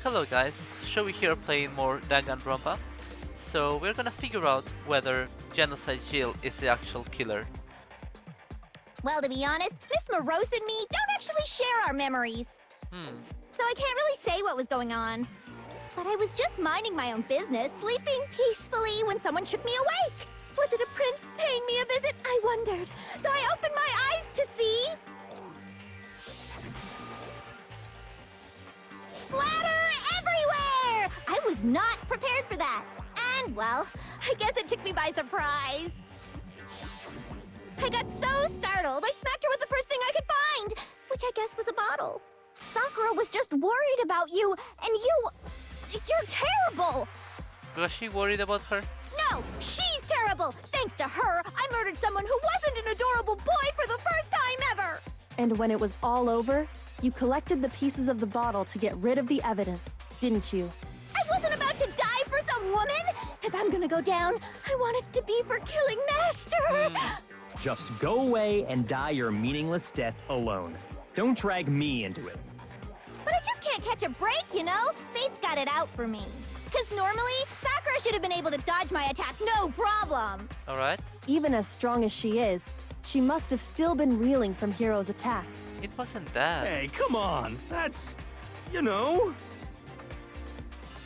Hello guys, Shoei here playing more Danganronpa. So we're gonna figure out whether Genocide Jill is the actual killer. Well, to be honest, Miss Morose and me don't actually share our memories. So I can't really say what was going on. But I was just minding my own business, sleeping peacefully when someone shook me awake. Was it a prince paying me a visit? I wondered. So I opened my eyes to see... splatter everywhere! I was not prepared for that. And, well, I guess it took me by surprise. I got so startled, I smacked her with the first thing I could find, which I guess was a bottle. Sakura was just worried about you, and you're terrible! Was she worried about her? No, she's terrible! Thanks to her, I murdered someone who wasn't an adorable boy for the first time ever! And when it was all over, you collected the pieces of the bottle to get rid of the evidence, didn't you? I wasn't about to die for some woman! If I'm gonna go down, I want it to be for killing Master! Just go away and die your meaningless death alone. Don't drag me into it. But I just can't catch a break, you know? Fate's got it out for me. Because normally, Sakura should have been able to dodge my attack no problem. Alright. Even as strong as she is, she must have still been reeling from Hiro's attack. It wasn't that. Hey, come on. That's, you know.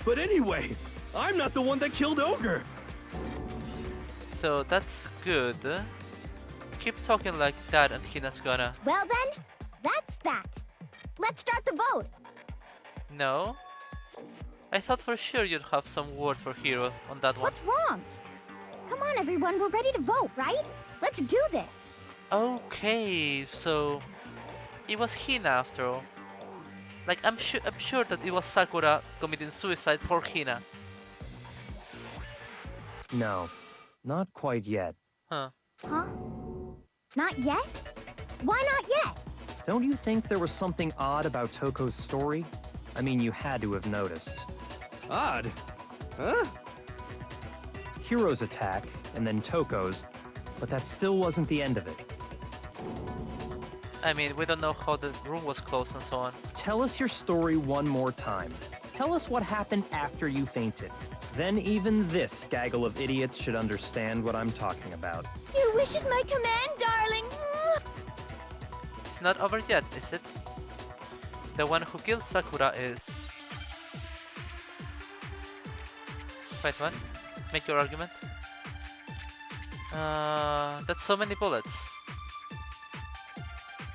But anyway, I'm not the one that killed Ogre. So that's good. Keep talking like that and Hina's gonna... Well then, that's that. Let's start the vote. No? I thought for sure you'd have some words for Hiro on that one. What's wrong? Come on, everyone, we're ready to vote, right? Let's do this. Okay, so... it was Hina after all. Like, I'm sure that it was Sakura committing suicide for Hina. No, not quite yet. Huh. Huh? Not yet? Why not yet? Don't you think there was something odd about Toko's story? I mean, you had to have noticed. Odd. Huh? Hiro's attack, and then Toko's, but that still wasn't the end of it. I mean, we don't know how the room was closed and so on. Tell us your story one more time. Tell us what happened after you fainted. Then even this gaggle of idiots should understand what I'm talking about. Your wish is my command, darling. It's not over yet, is it? The one who killed Sakura is... Wait, what? Make your argument. That's so many bullets.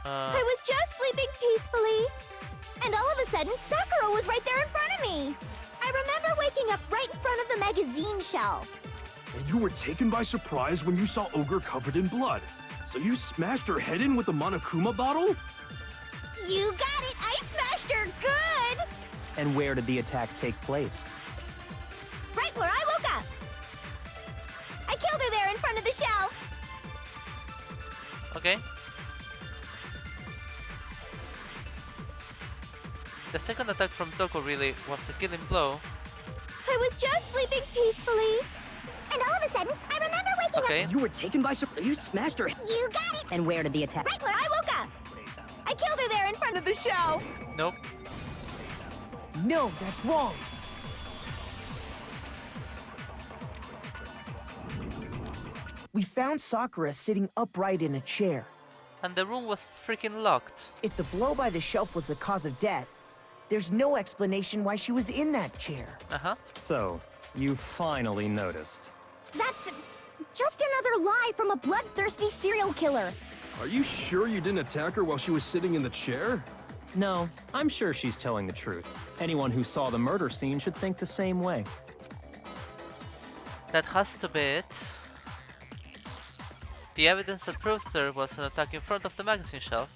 I was just sleeping peacefully. And all of a sudden, Sakura was right there in front of me. I remember waking up right in front of the magazine shelf. And you were taken by surprise when you saw Ogre covered in blood. So you smashed her head in with the Monokuma bottle? You got it! I smashed her good! And where did the attack take place? Right where I woke up. I killed her there in front of the shelf. Okay. The second attack from Toko really was a killing blow. I was just sleeping peacefully. And all of a sudden, I remember waking Okay. up. You were taken by surprise, so you smashed her. You got it! And where did the attack? Right where I woke up. I killed her there in front of the shelf. Nope. No, that's wrong. We found Sakura sitting upright in a chair. And the room was freaking locked. If the blow by the shelf was the cause of death, there's no explanation why she was in that chair. Uh-huh. So, you finally noticed. That's just another lie from a bloodthirsty serial killer. Are you sure you didn't attack her while she was sitting in the chair? No, I'm sure she's telling the truth. Anyone who saw the murder scene should think the same way. That has to be it. The evidence that proves there was an attack in front of the magazine shelf.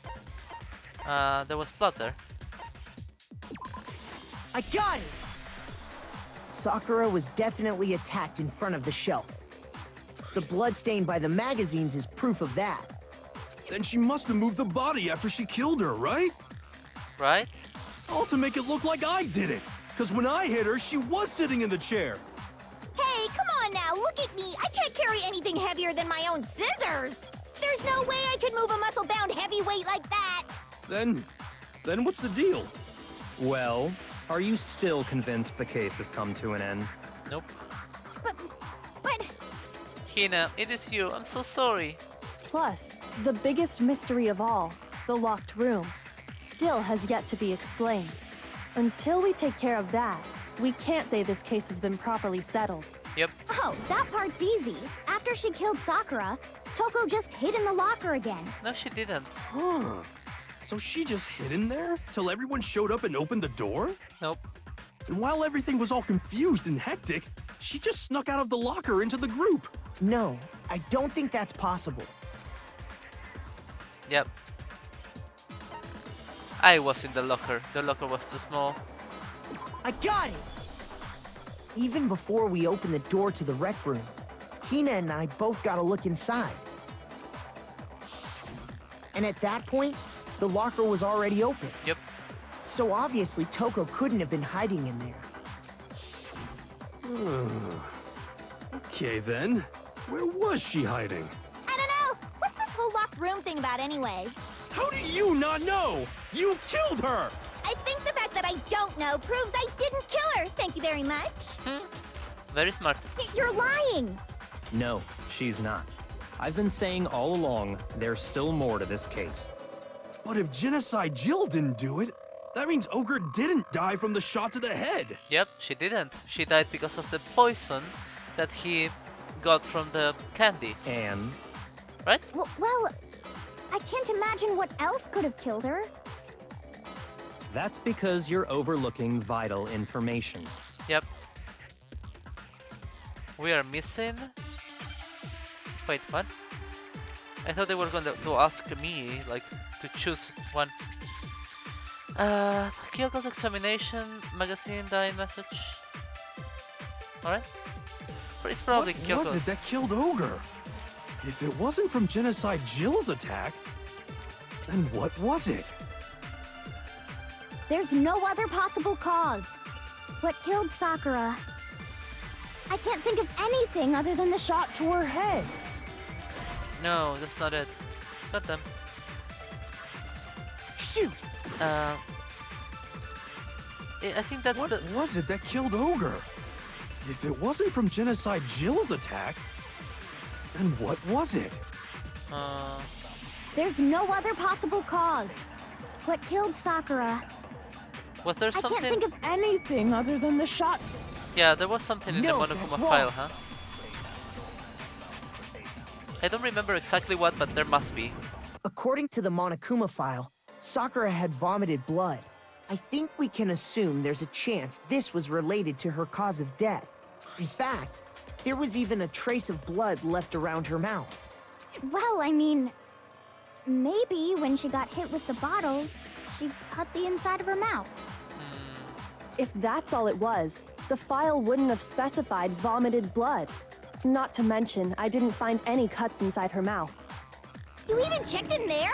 There was blood there. I got it! Sakura was definitely attacked in front of the shelf. The blood stain by the magazines is proof of that. Then she must have moved the body after she killed her, right? Right? All to make it look like I did it. Because when I hit her, she was sitting in the chair. Hey, come on now, look at me. I can't carry anything heavier than my own scissors. There's no way I could move a muscle-bound heavyweight like that. Then what's the deal? Well, Are you still convinced the case has come to an end? Nope. But Hina, it is you. I'm so sorry. Plus, the biggest mystery of all, the locked room, still has yet to be explained. Until we take care of that, we can't say this case has been properly settled. Yep. oh, that part's easy. After she killed Sakura, Toko just hid in the locker again. No, she didn't. Huh. So she just hid in there till everyone showed up and opened the door? Nope. And while everything was all confused and hectic, she just snuck out of the locker into the group. No, I don't think that's possible. Yep. I was in the locker. The locker was too small. I got it! Even before we opened the door to the rec room, Hina and I both got a look inside. And at that point, the locker was already open. Yep. So obviously Toko couldn't have been hiding in there. Okay then, where was she hiding? I don't know. What's this whole locked room thing about anyway? How do you not know? You killed her! I think the fact that I don't know proves I didn't kill her. Thank you very much. Very smart. You're lying. No, she's not. I've been saying all along, there's still more to this case. But if Genocide Jill didn't do it, that means Ogre didn't die from the shot to the head. Yep, she didn't. She died because of the poison that he got from the candy, And right? Well, I can't imagine what else could have killed her. that's because you're overlooking vital information. Yep. We are missing... Wait, what? I thought they were going to ask me, like, to choose one. Kyoko's examination, magazine, dying message. Alright. It's probably What Kyoko's. was it that killed Ogre? If it wasn't from Genocide Jill's attack, then what was it? There's no other possible cause. What killed Sakura? I can't think of anything other than the shot to her head. No, that's not it. Got them. Shoot! I think that's What the... was it that killed Ogre? If it wasn't from Genocide Jill's attack, then what was it? There's no other possible cause. What killed Sakura? Was there I something... can't think of anything other than the shot. Yeah, there was something in No, the that's Monokuma wrong. file, huh? I don't remember exactly what, but there must be. According to the Monokuma file, Sakura had vomited blood. I think we can assume there's a chance this was related to her cause of death. In fact, there was even a trace of blood left around her mouth. Well, I mean, maybe when she got hit with the bottles, she cut the inside of her mouth. If that's all it was, the file wouldn't have specified vomited blood. Not to mention, I didn't find any cuts inside her mouth. You even checked in there?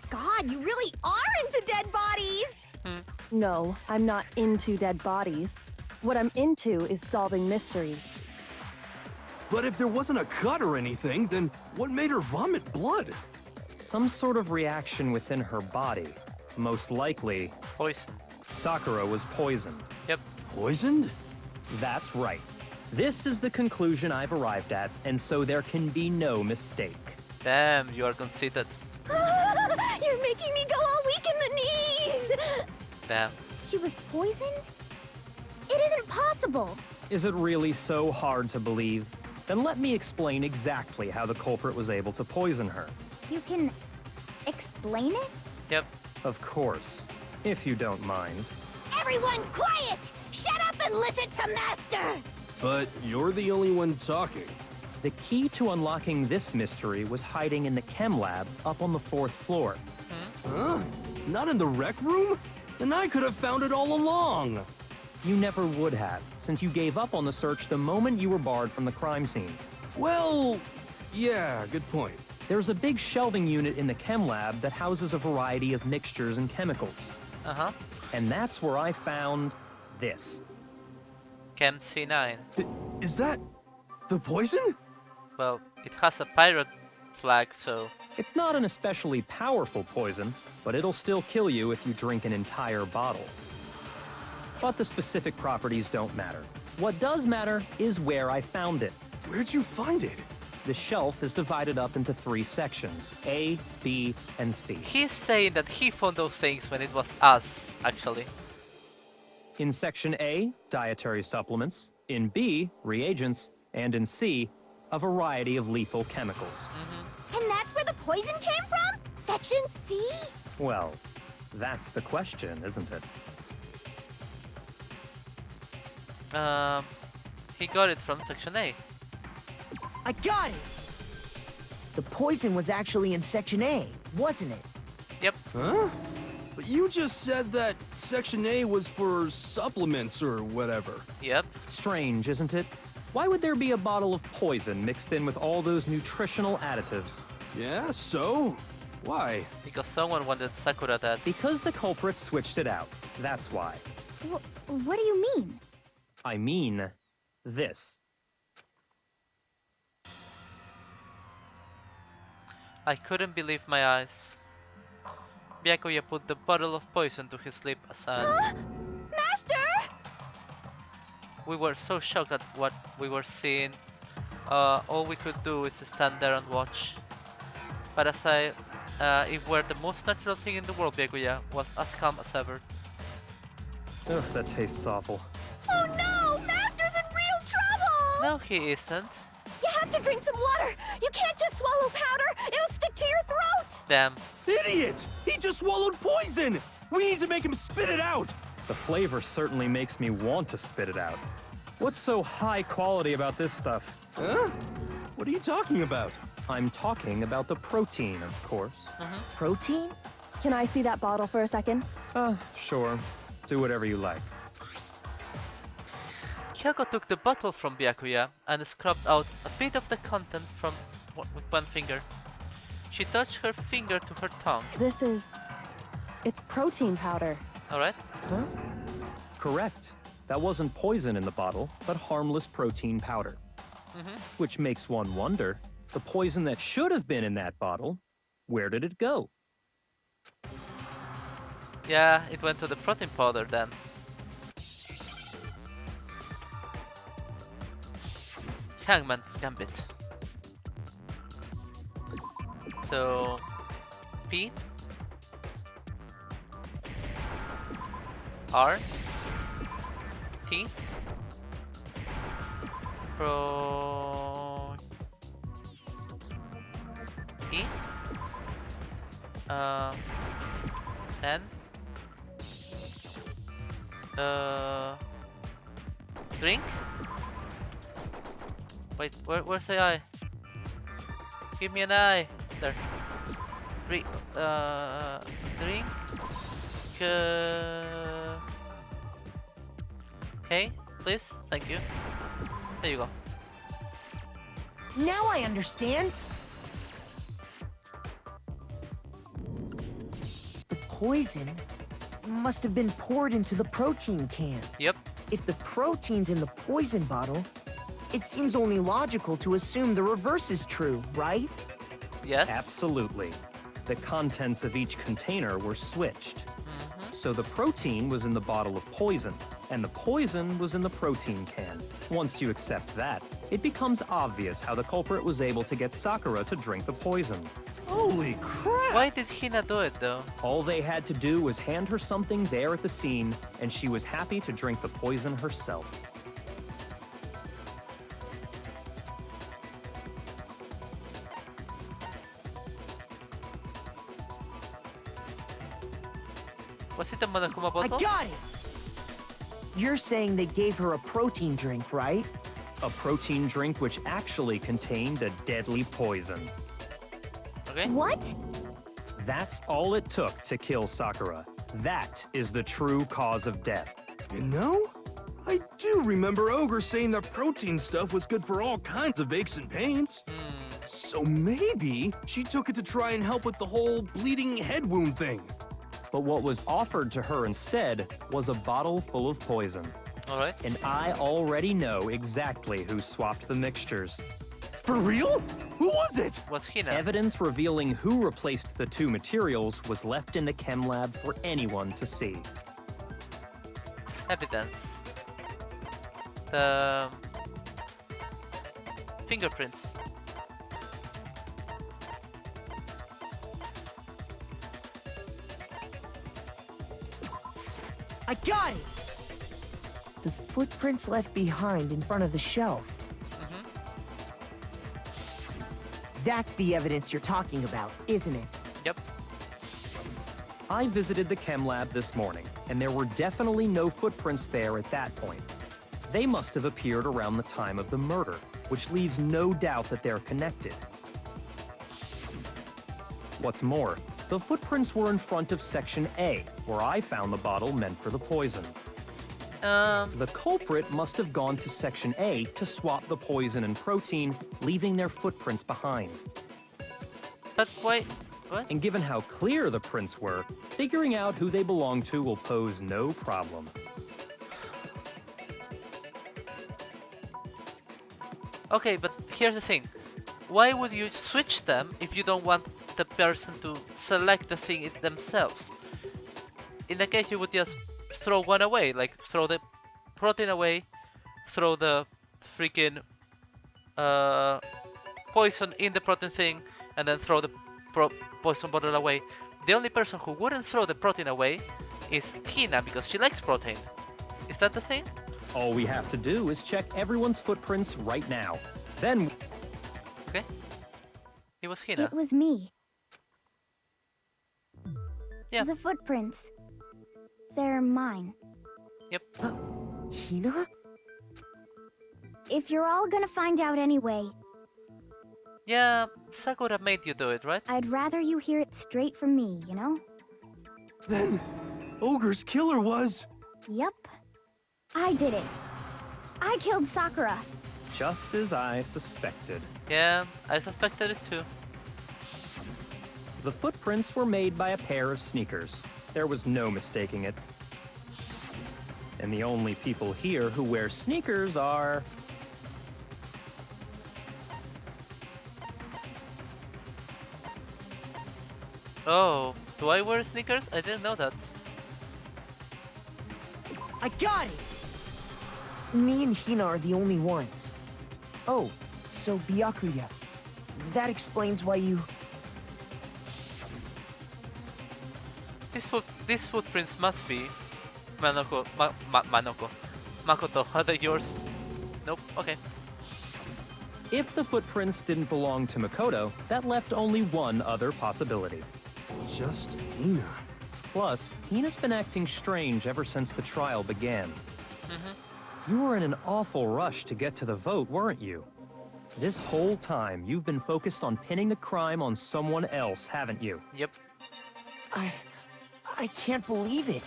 God, you really are into dead bodies! No, I'm not into dead bodies. What I'm into is solving mysteries. But if there wasn't a cut or anything, then what made her vomit blood? Some sort of reaction within her body. Most likely, Poison. Sakura was poisoned. Yep. Poisoned? That's right. This is the conclusion I've arrived at, and so there can be no mistake. Damn, you are conceited. You're making me go all weak in the knees! Damn. She was poisoned? It isn't possible. Is it really so hard to believe? Then let me explain exactly how the culprit was able to poison her. You can explain it? Yep. Of course, if you don't mind. Everyone quiet! Shut up and listen to Master! But you're the only one talking. The key to unlocking this mystery was hiding in the chem lab up on the 4th floor. Huh? Not in the rec room? And I could have found it all along. You never would have, since you gave up on the search the moment you were barred from the crime scene. Well, yeah, good point. There's a big shelving unit in the chem lab that houses a variety of mixtures and chemicals. Uh-huh. And that's where I found this. Chem C9. Is that the poison? Well, it has a pirate flag, so... It's not an especially powerful poison, but it'll still kill you if you drink an entire bottle. But the specific properties don't matter. What does matter is where I found it. Where'd you find it? The shelf is divided up into 3 sections, A, B, and C. He's saying that he found those things when it was us, actually. In section A, dietary supplements. In B, reagents. And in C, a variety of lethal chemicals. And that's where the poison came from? Section C? Well, that's the question, isn't it? He got it from section A. I got it! The poison was actually in Section A, wasn't it? Yep. Huh? But you just said that Section A was for supplements or whatever. Yep. Strange, isn't it? Why would there be a bottle of poison mixed in with all those nutritional additives? Yeah, so? Why? Because someone wanted Sakura dead. Because the culprit switched it out. That's why. What do you mean? I mean, this. I couldn't believe my eyes. Byakuya put the bottle of poison to his lip and Master! we were so shocked at what we were seeing. All we could do is stand there and watch. But aside, it were the most natural thing in the world, Byakuya was as calm as ever. Ugh, that tastes awful. Oh no! Master's in real trouble! No, he isn't. You have to drink some water! You can't just swallow powder! It'll stick to your throat! Damn. Idiot! He just swallowed poison! We need to make him spit it out! The flavor certainly makes me want to spit it out. What's so high quality about this stuff? Huh? What are you talking about? I'm talking about the protein, of course. Protein? Can I see that bottle for a second? Sure. Do whatever you like. Kyoko took the bottle from Byakuya and scrubbed out a bit of the content from with one finger. She touched her finger to her tongue. This is... it's protein powder. Alright? Huh? Correct. That wasn't poison in the bottle, but harmless protein powder. Which makes one wonder, the poison that should have been in that bottle, where did it go? Yeah, it went to the protein powder then. Hangman's Gambit. So... P R T Pro E N Drink. Wait, where's the eye? Give me an eye. There. Drink. Okay, please. Thank you. There you go. Now I understand. The poison must have been poured into the protein can. Yep. If the protein's in the poison bottle, it seems only logical to assume the reverse is true, right? Yes. Absolutely. The contents of each container were switched. So the protein was in the bottle of poison, and the poison was in the protein can. Once you accept that, it becomes obvious how the culprit was able to get Sakura to drink the poison. Holy crap! Why did Hina do it though? All they had to do was hand her something there at the scene, and she was happy to drink the poison herself. Was it the Monokuma I bottle? got it! You're saying they gave her a protein drink, right? A protein drink which actually contained a deadly poison. Okay. What? That's all it took to kill Sakura. That is the true cause of death. You know, I do remember Ogre saying that protein stuff was good for all kinds of aches and pains. So maybe she took it to try and help with the whole bleeding head wound thing. But what was offered to her instead was a bottle full of poison. Alright. And I already know exactly who swapped the mixtures. For real? Who was it? Was Hina? Evidence revealing who replaced the two materials was left in the chem lab for anyone to see. evidence. The fingerprints. I got it! The footprints left behind in front of the shelf. Mm-hmm. That's the evidence you're talking about, isn't it? Yep. I visited the chem lab this morning, and there were definitely no footprints there at that point. They must have appeared around the time of the murder, which leaves no doubt that they're connected. What's more, the footprints were in front of Section A, where I found the bottle meant for the poison. The culprit must have gone to Section A to swap the poison and protein, leaving their footprints behind. But wait, what? And given how clear the prints were, figuring out who they belong to will pose no problem. Okay, but here's the thing. Why would you switch them if you don't want the person to select the thing themselves? In that case, you would just throw one away, like throw the protein away, throw the freaking poison in the protein thing, and then throw the poison bottle away. The only person who wouldn't throw the protein away is Hina, because she likes protein. Is that the thing? All we have to do is check everyone's footprints right now. Then Okay. It was Hina. It was me. Yeah. The footprints. They're mine. Yep. Hina? If you're all gonna find out anyway, Yeah, Sakura made you do it, right? I'd rather you hear it straight from me, you know? Then, Ogre's killer was... Yep. I did it. I killed Sakura. just as I suspected. Yeah, I suspected it too. The footprints were made by a pair of sneakers. There was no mistaking it. And the only people here who wear sneakers are... Oh, do I wear sneakers? I didn't know that. I got it! Me and Hina are the only ones. Oh, so Byakuya. That explains why you... These footprints must be Makoto, are they yours? Nope, okay. If the footprints didn't belong to Makoto, that left only one other possibility. Just Hina. Plus, Hina's been acting strange ever since the trial began. You were in an awful rush to get to the vote, weren't you? This whole time, you've been focused on pinning the crime on someone else, haven't you? Yep. I can't believe it.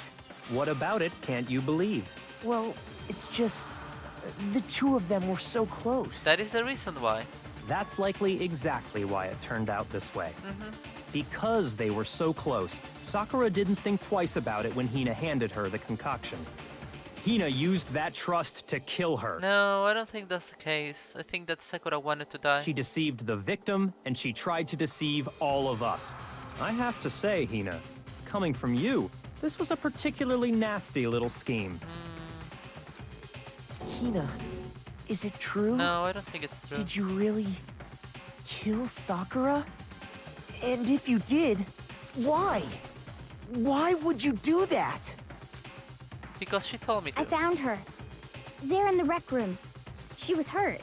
What about it can't you believe? Well, it's just... the two of them were so close. That is the reason why. That's likely exactly why it turned out this way. Because they were so close, Sakura didn't think twice about it when Hina handed her the concoction. Hina used that trust to kill her. No, I don't think that's the case. I think that Sakura wanted to die. She deceived the victim, and she tried to deceive all of us. I have to say, Hina, coming from you, this was a particularly nasty little scheme. Hina, is it true? No, I don't think it's true. Did you really kill Sakura? And if you did, why? Why would you do that? Because she told me to. I found her. There in the rec room. She was hurt.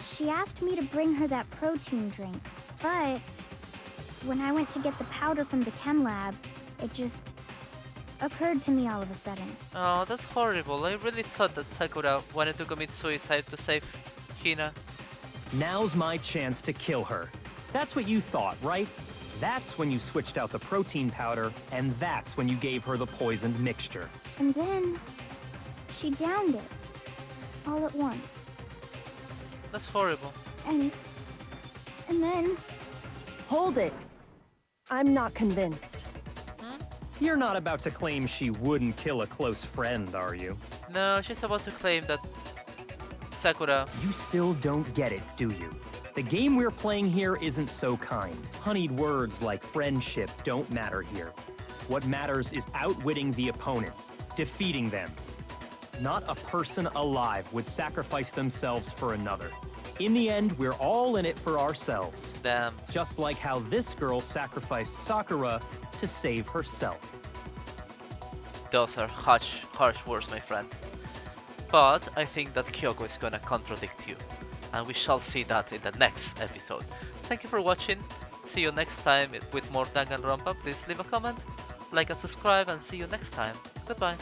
She asked me to bring her that protein drink. But when I went to get the powder from the chem lab, it just occurred to me all of a sudden. Oh, that's horrible. I really thought that Sakura wanted to commit suicide to save Hina. Now's my chance to kill her. That's what you thought, right? That's when you switched out the protein powder, and that's when you gave her the poisoned mixture. And then she downed it all at once. That's horrible. And then Hold it. I'm not convinced. You're not about to claim she wouldn't kill a close friend, are you? No, she's about to claim that Sakura... You still don't get it, do you? The game we're playing here isn't so kind. Honeyed words like friendship don't matter here. What matters is outwitting the opponent, defeating them. Not a person alive would sacrifice themselves for another. In the end, we're all in it for ourselves. Damn. Just like how this girl sacrificed Sakura to save herself. Those are harsh words, my friend. But I think that Kyoko is gonna contradict you. And we shall see that in the next episode. Thank you for watching. See you next time with more Danganronpa. Please leave a comment, like and subscribe, and see you next time. Goodbye.